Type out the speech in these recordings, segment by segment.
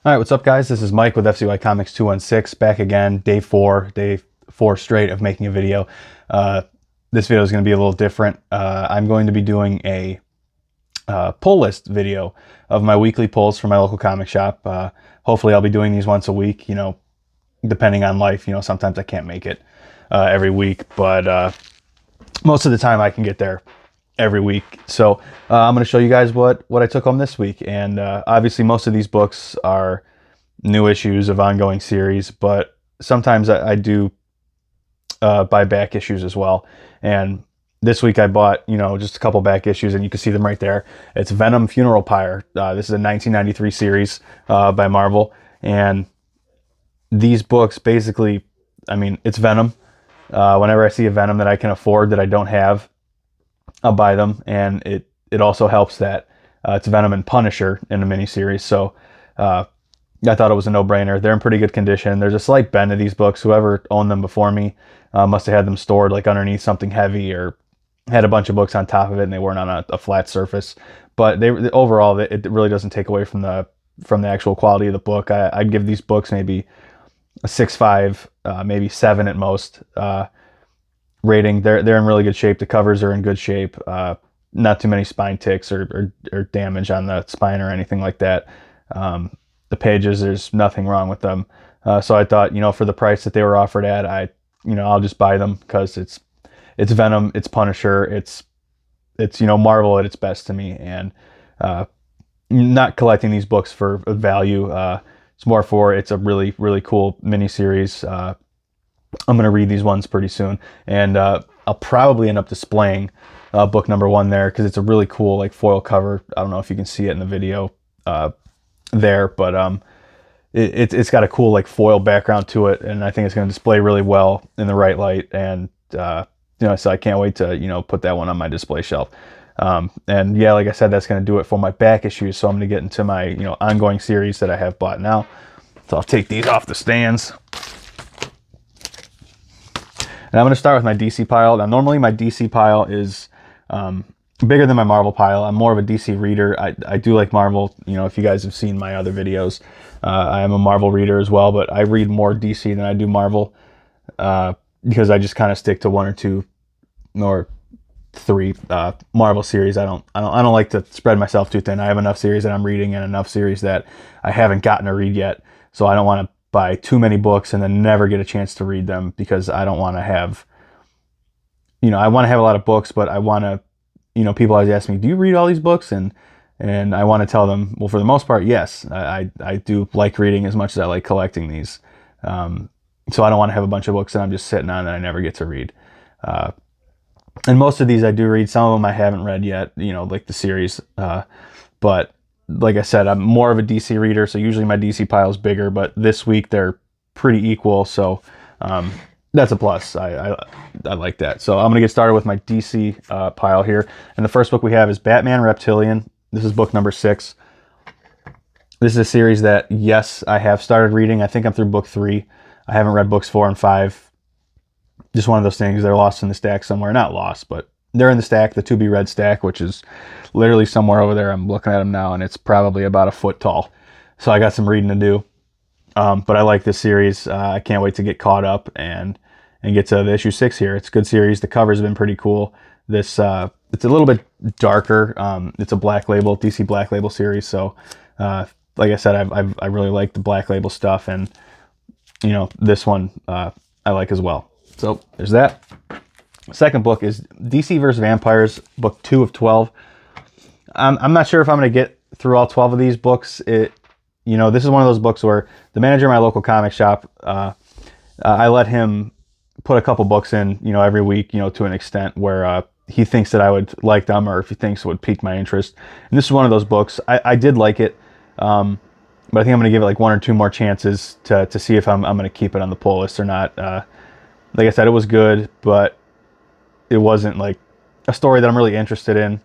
All right, what's up, guys? This is Mike with FCY Comics 216, back again, day four straight of making a video. This video is going to be a little different. I'm going to be doing a pull list video of my weekly pulls from my local comic shop. Hopefully, I'll be doing these once a week. You know, depending on life, sometimes I can't make it every week, but most of the time I can get there every week. So I'm going to show you guys what I took home this week. And obviously most of these books are new issues of ongoing series, but sometimes I do buy back issues as well. And this week I bought, just a couple back issues, and you can see them right there. It's Venom Funeral Pyre. This is a 1993 series by Marvel. And these books basically, it's Venom. Whenever I see a Venom that I can afford that I don't have, I'll buy them, and it also helps that it's Venom and Punisher in a miniseries. So I thought it was a no-brainer. They're in pretty good condition. There's a slight bend to these books. Whoever owned them before me must have had them stored like underneath something heavy, or had a bunch of books on top of it, and they weren't on a flat surface. But overall, it really doesn't take away from the actual quality of the book. I'd give these books maybe a 6.5, maybe 7 at most. Rating. They're in really good shape. The covers are in good shape. Not too many spine ticks or damage on the spine or anything like that. The pages, there's nothing wrong with them. So I thought, for the price that they were offered at, I'll just buy them because it's Venom, it's Punisher, it's Marvel at its best to me, and not collecting these books for value. It's more for it's a really, really cool miniseries. I'm going to read these ones pretty soon, and I'll probably end up displaying book number 1 there because it's a really cool like foil cover. I don't know if you can see it in the video there, but it's got a cool like foil background to it, and I think it's going to display really well in the right light. And so I can't wait to put that one on my display shelf. And yeah, like I said, that's going to do it for my back issues. So I'm going to get into my ongoing series that I have bought now. So I'll take these off the stands. And I'm going to start with my DC pile. Now, normally my DC pile is bigger than my Marvel pile. I'm more of a DC reader. I do like Marvel. If you guys have seen my other videos, I am a Marvel reader as well, but I read more DC than I do Marvel because I just kind of stick to 1 or 2 or 3 Marvel series. I don't like to spread myself too thin. I have enough series that I'm reading and enough series that I haven't gotten to read yet. So I don't want to buy too many books and then never get a chance to read them, because I don't want to have, I want to have a lot of books, but I want to, people always ask me, do you read all these books? And I want to tell them, well, for the most part, yes, I do like reading as much as I like collecting these. So I don't want to have a bunch of books that I'm just sitting on that I never get to read. And most of these I do read. Some of them I haven't read yet, like the series. But like I said, I'm more of a DC reader, so usually my DC pile is bigger, but this week they're pretty equal, so that's a plus. I like that. So I'm going to get started with my DC pile here. And the first book we have is Batman Reptilian. This is book number 6. This is a series that, yes, I have started reading. I think I'm through book 3. I haven't read books 4 and 5. Just one of those things. They're lost in the stack somewhere. Not lost, but they're in the stack, the to be read stack, which is literally somewhere over there. I'm looking at them now, and it's probably about a foot tall. So I got some reading to do. But I like this series. I can't wait to get caught up and get to the issue 6 here. It's a good series. The cover's been pretty cool. This it's a little bit darker. It's a Black Label, DC Black Label series. So like I said, I really like the Black Label stuff, and this one I like as well. So there's that. Second book is DC vs. Vampires, book 2 of 12. I'm not sure if I'm going to get through all 12 of these books. This is one of those books where the manager of my local comic shop, I let him put a couple books in, every week, to an extent where he thinks that I would like them, or if he thinks it would pique my interest. And this is one of those books. I did like it, but I think I'm going to give it like 1 or 2 more chances to see if I'm going to keep it on the pull list or not. Like I said, it was good, but it wasn't like a story that I'm really interested in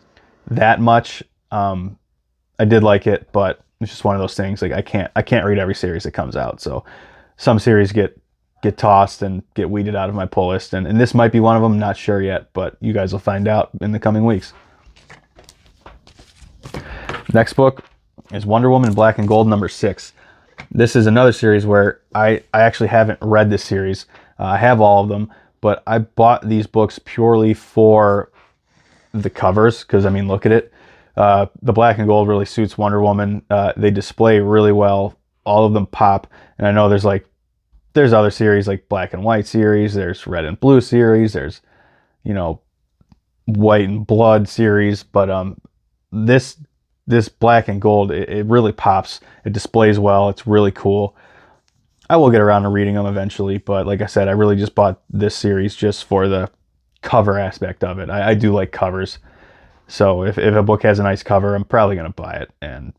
that much. I did like it, but it's just one of those things. Like I can't read every series that comes out. So some series get tossed and get weeded out of my pull list, and this might be one of them. Not sure yet, but you guys will find out in the coming weeks. Next book is Wonder Woman Black and Gold number 6. This is another series where I actually haven't read this series. I have all of them, but I bought these books purely for the covers, because I mean, look at it. The black and gold really suits Wonder Woman. They display really well. All of them pop. And I know there's other series like black and white series, there's red and blue series, there's, you know, white and blood series, but this black and gold, it really pops. It displays well. It's really cool. I will get around to reading them eventually, but like I said, I really just bought this series just for the cover aspect of it. I do like covers. So if a book has a nice cover, I'm probably going to buy it, and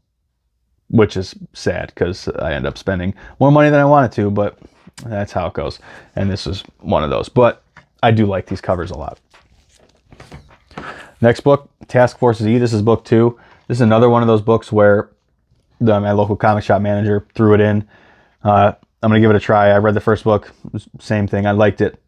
which is sad because I end up spending more money than I wanted to, but that's how it goes. And this is one of those. But I do like these covers a lot. Next book, Task Force Z. This is book 2. This is another one of those books where my local comic shop manager threw it in. I'm going to give it a try. I read the first book. Same thing. I liked it.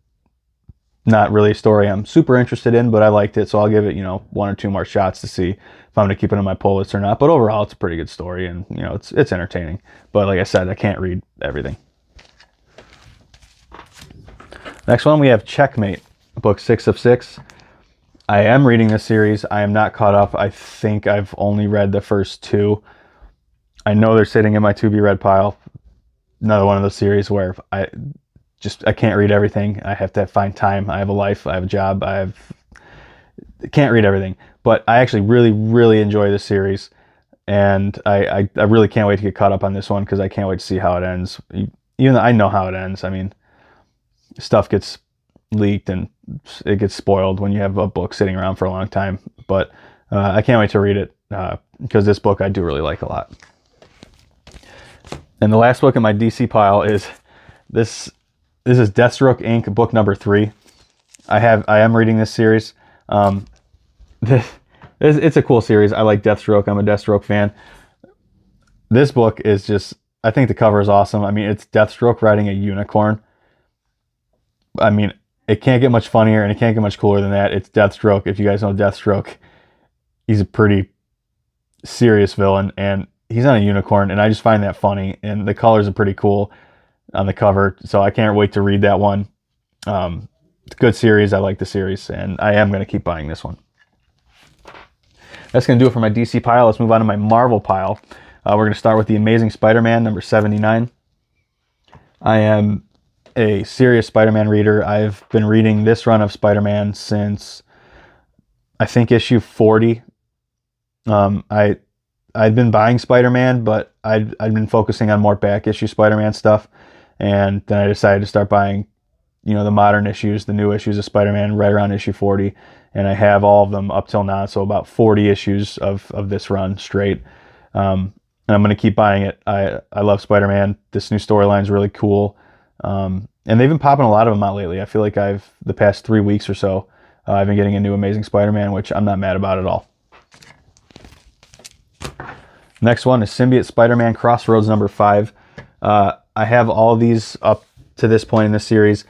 Not really a story I'm super interested in, but I liked it. So I'll give it, 1 or 2 more shots to see if I'm going to keep it on my pull list or not. But overall, it's a pretty good story, and, it's entertaining. But like I said, I can't read everything. Next one, we have Checkmate, book 6 of 6. I am reading this series. I am not caught up. I think I've only read the first 2. I know they're sitting in my to-be-read pile. Another one of those series where I can't read everything. I have to find time. I have a life. I have a job. Can't read everything. But I actually really, really enjoy this series. And I really can't wait to get caught up on this one, because I can't wait to see how it ends. Even though I know how it ends. I mean, stuff gets leaked and it gets spoiled when you have a book sitting around for a long time. But I can't wait to read it, because this book I do really like a lot. And the last book in my DC pile is this. This is Deathstroke Inc., book number 3. I am reading this series. It's a cool series. I like Deathstroke. I'm a Deathstroke fan. This book is just, I think the cover is awesome. I mean, it's Deathstroke riding a unicorn. I mean, it can't get much funnier and it can't get much cooler than that. It's Deathstroke. If you guys know Deathstroke, he's a pretty serious villain, and he's on a unicorn, and I just find that funny, and the colors are pretty cool on the cover, so I can't wait to read that one. It's a good series. I like the series, and I am going to keep buying this one. That's going to do it for my DC pile. Let's move on to my Marvel pile. We're going to start with The Amazing Spider-Man, number 79. I am a serious Spider-Man reader. I've been reading this run of Spider-Man since, I think, issue 40. I'd been buying Spider-Man, but I'd been focusing on more back issue Spider-Man stuff. And then I decided to start buying, the modern issues, the new issues of Spider-Man right around issue 40. And I have all of them up till now. So about 40 issues of this run straight. And I'm going to keep buying it. I love Spider-Man. This new storyline is really cool. And they've been popping a lot of them out lately. I feel like the past 3 weeks or so, I've been getting a new Amazing Spider-Man, which I'm not mad about at all. Next one is Symbiote Spider-Man Crossroads number 5. I have all these up to this point in this series.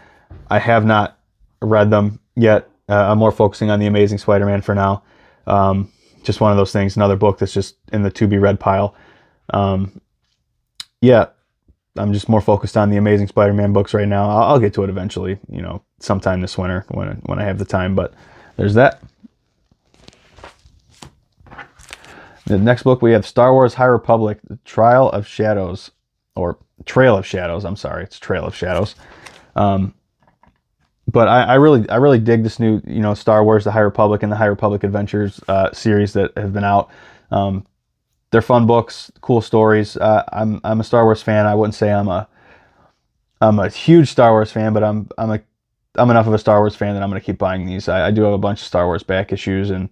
I have not read them yet. I'm more focusing on The Amazing Spider-Man for now. Just one of those things, another book that's just in the to-be-read pile. Yeah, I'm just more focused on The Amazing Spider-Man books right now. I'll get to it eventually, sometime this winter when I have the time, but there's that. The next book, we have Star Wars High Republic, The Trail of Shadows. I'm sorry, it's Trail of Shadows. But I really dig this new, Star Wars, The High Republic, and the High Republic Adventures series that have been out. They're fun books, cool stories. I'm a Star Wars fan. I wouldn't say I'm a huge Star Wars fan, but I'm enough of a Star Wars fan that I'm going to keep buying these. I do have a bunch of Star Wars back issues, and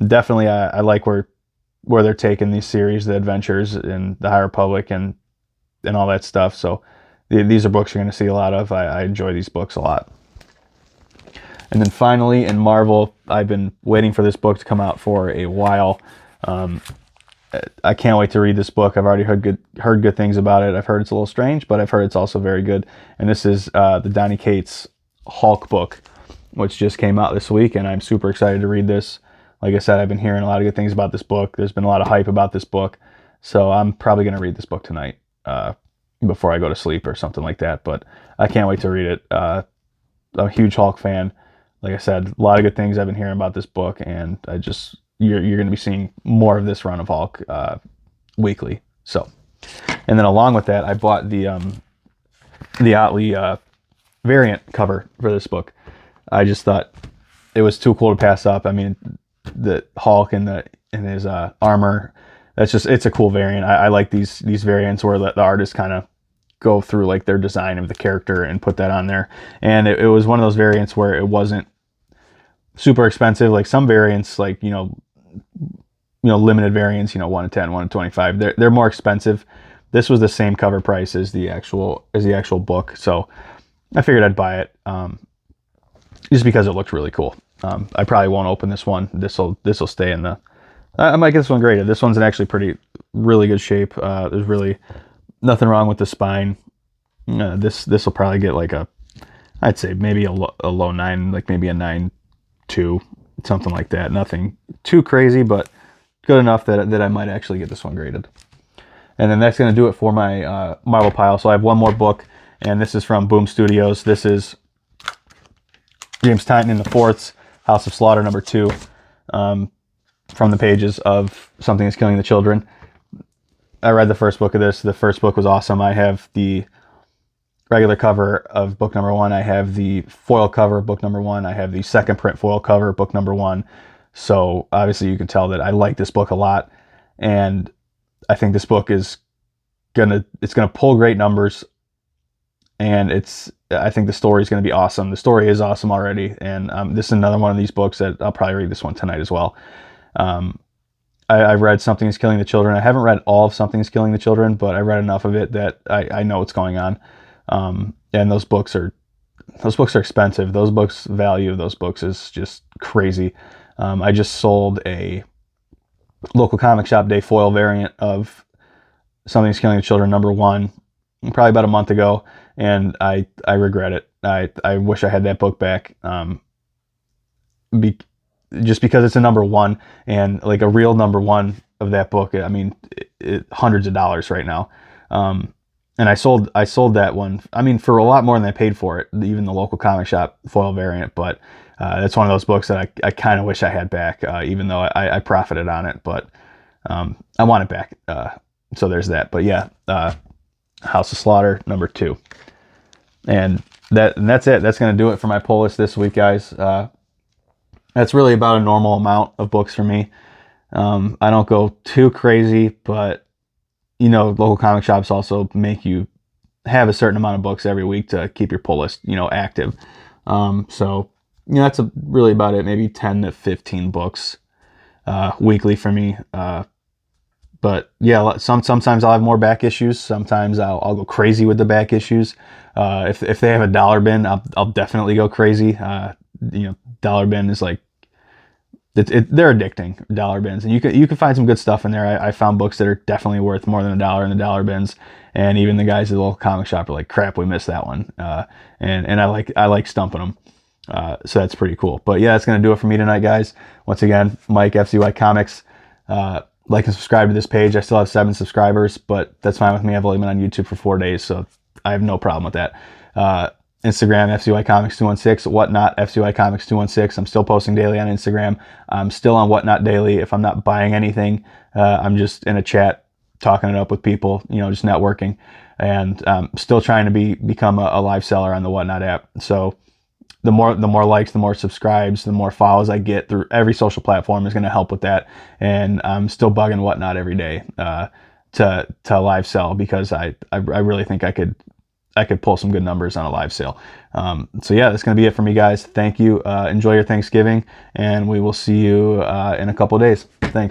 definitely I like where they're taking these series, the adventures in the High Republic and all that stuff. So these are books you're going to see a lot of. I enjoy these books a lot. And then finally, in Marvel, I've been waiting for this book to come out for a while. I can't wait to read this book. I've already heard good things about it. I've heard it's a little strange, but I've heard it's also very good. And this is the Donny Cates Hulk book, which just came out this week, and I'm super excited to read this. Like I said, I've been hearing a lot of good things about this book. There's been a lot of hype about this book, so I'm probably going to read this book tonight. before I go to sleep or something like that. But I can't wait to read it. I'm a huge Hulk fan. Like I said, a lot of good things I've been hearing about this book, and you're going to be seeing more of this run of Hulk weekly. So, and then along with that, I bought the Otley variant cover for this book. I just thought it was too cool to pass up. I mean, the Hulk and his armor. It's a cool variant. I like these variants where the artists kind of go through like their design of the character and put that on there. And it was one of those variants where it wasn't super expensive. Like some variants, like limited variants, 1 in 10, 1 in 25. They're more expensive. This was the same cover price as the actual book, so I figured I'd buy it just because it looked really cool. I probably won't open this one. This will stay in the. I might get this one graded. This one's in actually really good shape. There's really nothing wrong with the spine. This will probably get like I'd say maybe a low 9, like maybe a 9.2, something like that. Nothing too crazy, but good enough that I might actually get this one graded. And then that's going to do it for my Marvel pile. So I have one more book, and this is from Boom Studios. This is James Tynion and the Fourth's House of Slaughter #2, from the pages of Something is Killing the Children. I read the first book of this. The first book was awesome. I have the regular cover of book #1. I have the foil cover of book #1. I have the second print foil cover of book #1. So obviously you can tell that I like this book a lot, and I think this book is gonna pull great numbers, and I think the story is gonna be awesome. The story is awesome already, and this is another one of these books that I'll probably read this one tonight as well. I've read Something is Killing the Children. I haven't read all of Something is Killing the Children, but I read enough of it that I know what's going on. And those books are expensive. Value of those books is just crazy. I just sold a local comic shop day foil variant of Something is Killing the Children #1 probably about a month ago, and I regret it. I wish I had that book back. Just because it's a #1, and like a real #1 of that book, I mean, hundreds of dollars right now. And I sold that one, I mean, for a lot more than I paid for it, even the local comic shop foil variant. But it's one of those books that I kind of wish I had back, even though I profited on it. But I want it back. So there's that. But yeah, House of Slaughter #2. And that's it. That's going to do it for my pull list this week, guys. That's really about a normal amount of books for me. I don't go too crazy, but local comic shops also make you have a certain amount of books every week to keep your pull list, active. So that's really about it. Maybe 10 to 15 books weekly for me. But yeah, sometimes I'll have more back issues. Sometimes I'll go crazy with the back issues. If they have a dollar bin, I'll definitely go crazy. Dollar bin is like, they're addicting, dollar bins, and you can find some good stuff in there. I found books that are definitely worth more than $1 in the dollar bins, and even the guys at the local comic shop are like, "Crap, we missed that one." And I like stumping them, so that's pretty cool. But yeah, that's gonna do it for me tonight, guys. Once again, Mike, FCY Comics. Like and subscribe to this page. I still have 7 subscribers, but that's fine with me. I've only been on YouTube for 4 days, so I have no problem with that. Instagram, FCY Comics 216, Whatnot, FCY Comics 216. I'm still posting daily on Instagram. I'm still on Whatnot daily. If I'm not buying anything, I'm just in a chat, talking it up with people, just networking, and still trying to become a live seller on the Whatnot app. So the more likes, the more subscribes, the more follows I get through every social platform is going to help with that. And I'm still bugging Whatnot every day to live sell, because I really think I could pull some good numbers on a live sale. So yeah, that's going to be it for me, guys. Thank you. Enjoy your Thanksgiving, and we will see you in a couple of days. Thanks.